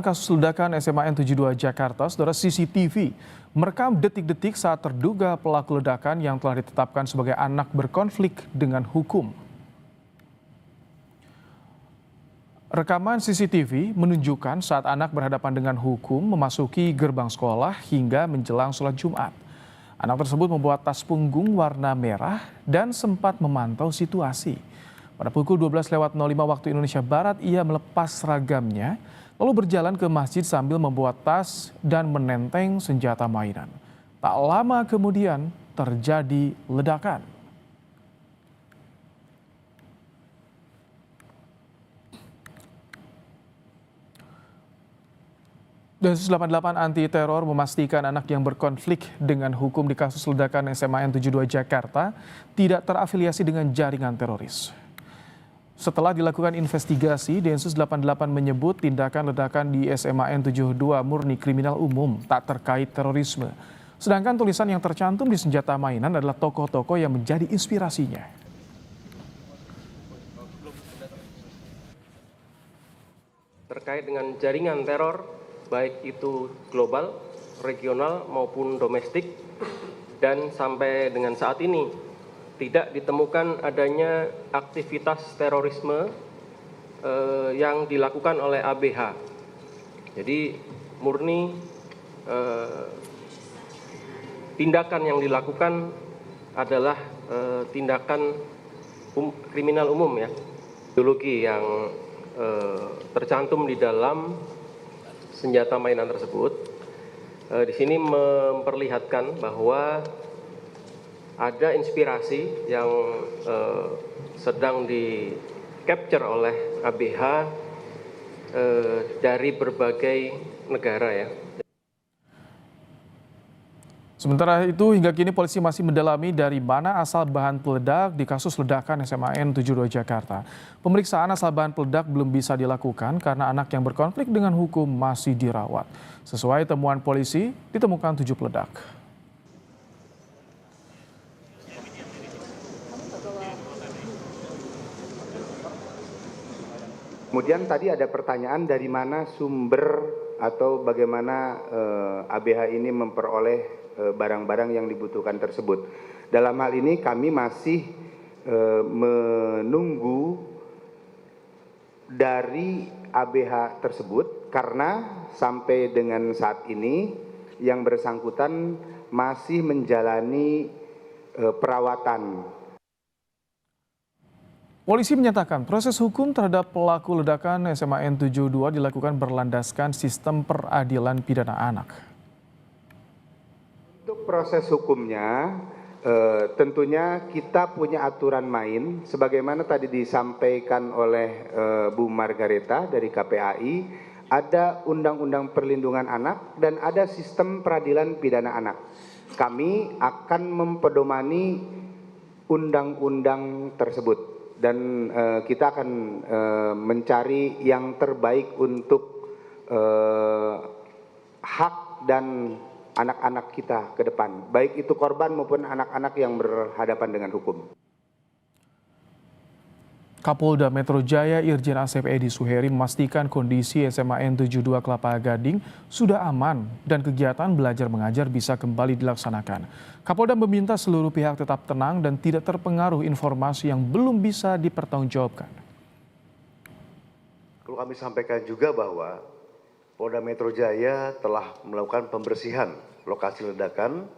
kasus ledakan SMA N72 Jakarta, saudara, CCTV merekam detik-detik saat terduga pelaku ledakan yang telah ditetapkan sebagai anak berkonflik dengan hukum. Rekaman CCTV menunjukkan saat anak berhadapan dengan hukum memasuki gerbang sekolah hingga menjelang sholat Jumat. Anak tersebut membawa tas punggung warna merah dan sempat memantau situasi. Pada pukul 12:05 waktu Indonesia Barat, ia melepas seragamnya, lalu berjalan ke masjid sambil membawa tas dan menenteng senjata mainan. Tak lama kemudian terjadi ledakan. Densus 88 anti teror memastikan anak yang berkonflik dengan hukum di kasus ledakan SMA N72 Jakarta tidak terafiliasi dengan jaringan teroris. Setelah dilakukan investigasi, Densus 88 menyebut tindakan ledakan di SMA N72 murni kriminal umum, tak terkait terorisme. Sedangkan tulisan yang tercantum di senjata mainan adalah tokoh-tokoh yang menjadi inspirasinya. Terkait dengan jaringan teror, baik itu global, regional maupun domestik, dan sampai dengan saat ini tidak ditemukan adanya aktivitas terorisme yang dilakukan oleh ABH. Jadi murni tindakan yang dilakukan adalah tindakan kriminal umum, ya. Ideologi yang tercantum di dalam senjata mainan tersebut di sini memperlihatkan bahwa ada inspirasi yang sedang di capture oleh ABH dari berbagai negara, ya. Sementara itu, hingga kini polisi masih mendalami dari mana asal bahan peledak di kasus ledakan SMA N72 Jakarta. Pemeriksaan asal bahan peledak belum bisa dilakukan karena anak yang berkonflik dengan hukum masih dirawat. Sesuai temuan polisi, ditemukan 7 peledak. Kemudian tadi ada pertanyaan dari mana sumber atau bagaimana ABH ini memperoleh barang-barang yang dibutuhkan tersebut. Dalam hal ini kami masih menunggu dari ABH tersebut karena sampai dengan saat ini yang bersangkutan masih menjalani perawatan. Polisi menyatakan proses hukum terhadap pelaku ledakan SMA N72 dilakukan berlandaskan sistem peradilan pidana anak. Untuk proses hukumnya, tentunya kita punya aturan main, sebagaimana tadi disampaikan oleh Bu Margareta dari KPAI, ada Undang-Undang Perlindungan Anak dan ada sistem peradilan pidana anak. Kami akan mempedomani undang-undang tersebut. Dan kita akan mencari yang terbaik untuk hak dan anak-anak kita ke depan, baik itu korban maupun anak-anak yang berhadapan dengan hukum. Kapolda Metro Jaya Irjen Asep Edi Suheri memastikan kondisi SMA N72 Kelapa Gading sudah aman dan kegiatan belajar mengajar bisa kembali dilaksanakan. Kapolda meminta seluruh pihak tetap tenang dan tidak terpengaruh informasi yang belum bisa dipertanggungjawabkan. Perlu kami sampaikan juga bahwa Polda Metro Jaya telah melakukan pembersihan lokasi ledakan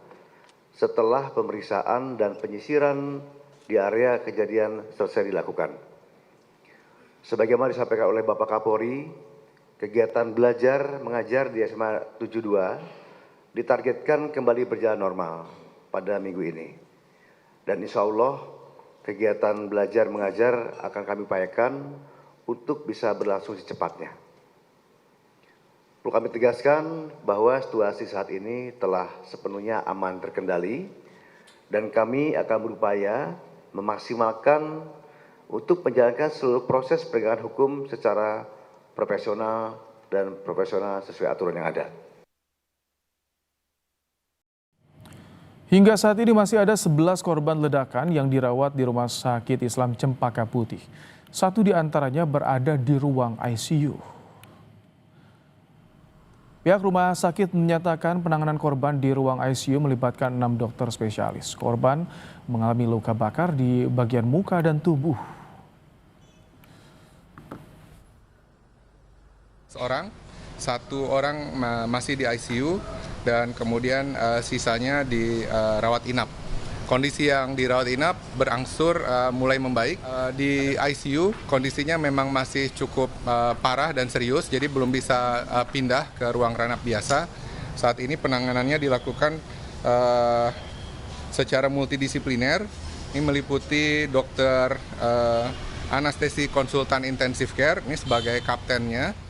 setelah pemeriksaan dan penyisiran di area kejadian selesai dilakukan. Sebagaimana disampaikan oleh Bapak Kapolri, kegiatan belajar mengajar di SMA 72 ditargetkan kembali berjalan normal pada minggu ini. Dan insya Allah kegiatan belajar mengajar akan kami upayakan untuk bisa berlangsung secepatnya. Perlu kami tegaskan bahwa situasi saat ini telah sepenuhnya aman terkendali dan kami akan berupaya memaksimalkan untuk menjalankan seluruh proses penegakan hukum secara profesional dan profesional sesuai aturan yang ada. Hingga saat ini masih ada 11 korban ledakan yang dirawat di Rumah Sakit Islam Cempaka Putih. 1 di antaranya berada di ruang ICU. Pihak rumah sakit menyatakan penanganan korban di ruang ICU melibatkan 6 dokter spesialis. Korban mengalami luka bakar di bagian muka dan tubuh. Satu orang masih di ICU dan kemudian sisanya dirawat inap. Kondisi yang dirawat inap berangsur mulai membaik. Di ICU kondisinya memang masih cukup parah dan serius, jadi belum bisa pindah ke ruang ranap biasa. Saat ini penanganannya dilakukan secara multidisipliner. Ini meliputi dokter anestesi konsultan intensive care, ini sebagai kaptennya.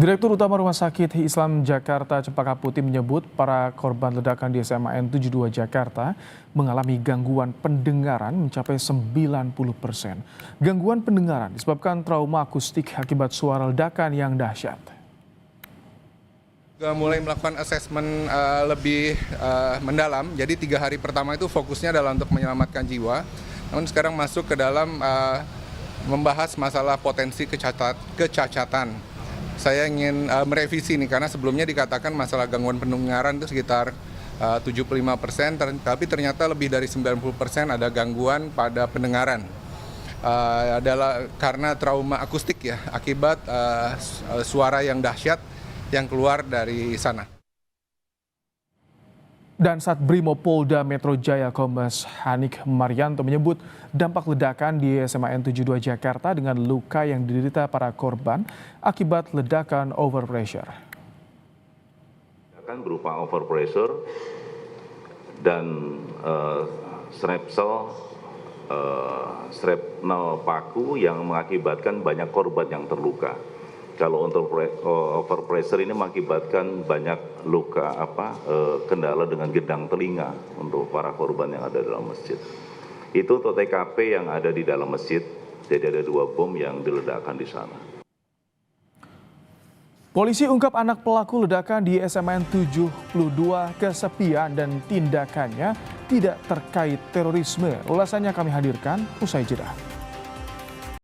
Direktur Utama Rumah Sakit Islam Jakarta Cempaka Putih menyebut para korban ledakan di SMA N 72 Jakarta mengalami gangguan pendengaran mencapai 90%. Gangguan pendengaran disebabkan trauma akustik akibat suara ledakan yang dahsyat. Mulai melakukan asesmen lebih mendalam, jadi 3 hari pertama itu fokusnya adalah untuk menyelamatkan jiwa. Namun sekarang masuk ke dalam membahas masalah potensi kecacatan. Saya ingin merevisi nih, karena sebelumnya dikatakan masalah gangguan pendengaran itu sekitar 75%, tapi ternyata lebih dari 90% ada gangguan pada pendengaran. Adalah karena trauma akustik ya, akibat suara yang dahsyat yang keluar dari sana. Dan saat Brimopolda Metro Jaya Kombes Hanik Marianto menyebut dampak ledakan di SMA N 72 Jakarta dengan luka yang diderita para korban akibat ledakan overpressure. Ledakan berupa overpressure dan shrapnel paku yang mengakibatkan banyak korban yang terluka. Kalau untuk overpressure ini mengakibatkan banyak luka kendala dengan gendang telinga untuk para korban yang ada dalam masjid. Itu TKP yang ada di dalam masjid, jadi ada 2 bom yang diledakkan di sana. Polisi ungkap anak pelaku ledakan di SMA N 72 kesepian dan tindakannya tidak terkait terorisme. Ulasannya kami hadirkan usai jeda.